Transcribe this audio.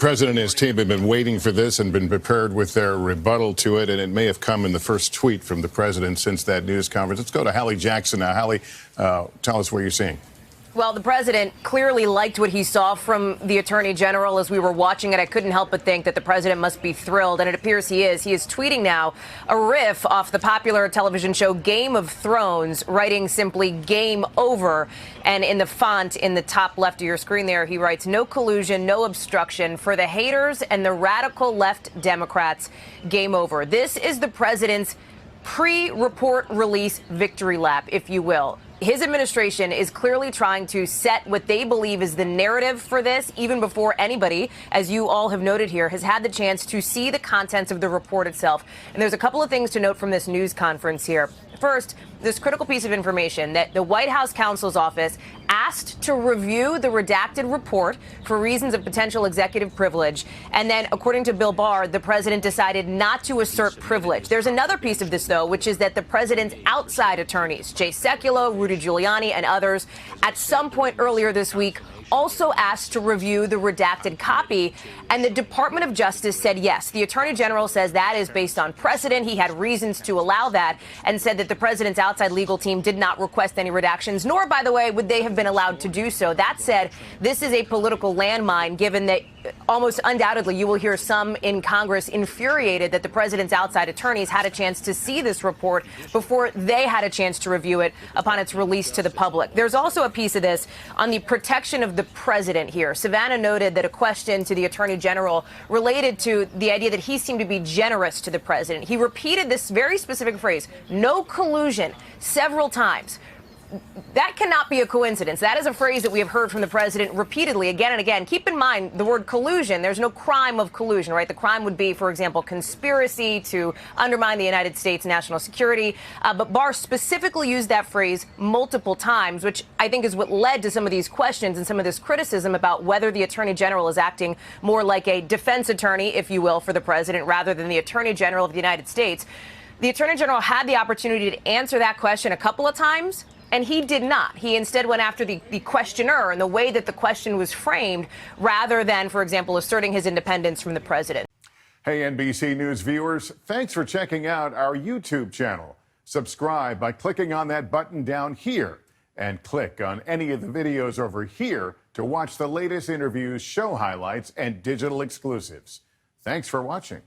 president and his team have been waiting for this and been prepared with their rebuttal to it, and it may have come in the first tweet from the president since that news conference. Let's go to Hallie Jackson now. Hallie, tell us what you're seeing. Well, the president clearly liked what he saw from the attorney general as we were watching it. I couldn't help but think that the president must be thrilled, and it appears he is. He is tweeting now a riff off the popular television show Game of Thrones, writing simply "Game Over." And in the font in the top left of your screen there, he writes, "No collusion, no obstruction. For the haters and the radical left Democrats, game over." This is the president's pre-report release victory lap, if you will. His administration is clearly trying to set what they believe is the narrative for this, even before anybody, as you all have noted here, has had the chance to see the contents of the report itself. And there's a couple of things to note from this news conference here. First, this critical piece of information that the White House counsel's office asked to review the redacted report for reasons of potential executive privilege. And then, according to Bill Barr, the president decided not to assert privilege. There's another piece of this, though, which is that the president's outside attorneys, Jay Sekulow, Rudy Giuliani, and others, at some point earlier this week, also asked to review the redacted copy, and the Department of Justice said yes. The Attorney General says that is based on precedent. He had reasons to allow that, and said that the president's outside legal team did not request any redactions, nor, by the way, would they have been allowed to do so. That said, this is a political landmine, given that almost undoubtedly you will hear some in Congress infuriated that the president's outside attorneys had a chance to see this report before they had a chance to review it upon its release to the public. There's also a piece of this on the protection of the president here. Savannah noted that a question to the attorney general related to the idea that he seemed to be generous to the president. He repeated this very specific phrase, "no collusion," several times. That cannot be a coincidence. That is a phrase that we have heard from the president repeatedly, again and again. Keep in mind the word collusion. There's no crime of collusion, right? The crime would be, for example, conspiracy to undermine the United States national security. But Barr specifically used that phrase multiple times, which I think is what led to some of these questions and some of this criticism about whether the attorney general is acting more like a defense attorney, if you will, for the president rather than the attorney general of the United States. The attorney general had the opportunity to answer that question a couple of times, and he did not. He instead went after the questioner and the way that the question was framed, rather than, for example, asserting his independence from the president. Hey, NBC News viewers, thanks for checking out our YouTube channel. Subscribe by clicking on that button down here, and click on any of the videos over here to watch the latest interviews, show highlights, and digital exclusives. Thanks for watching.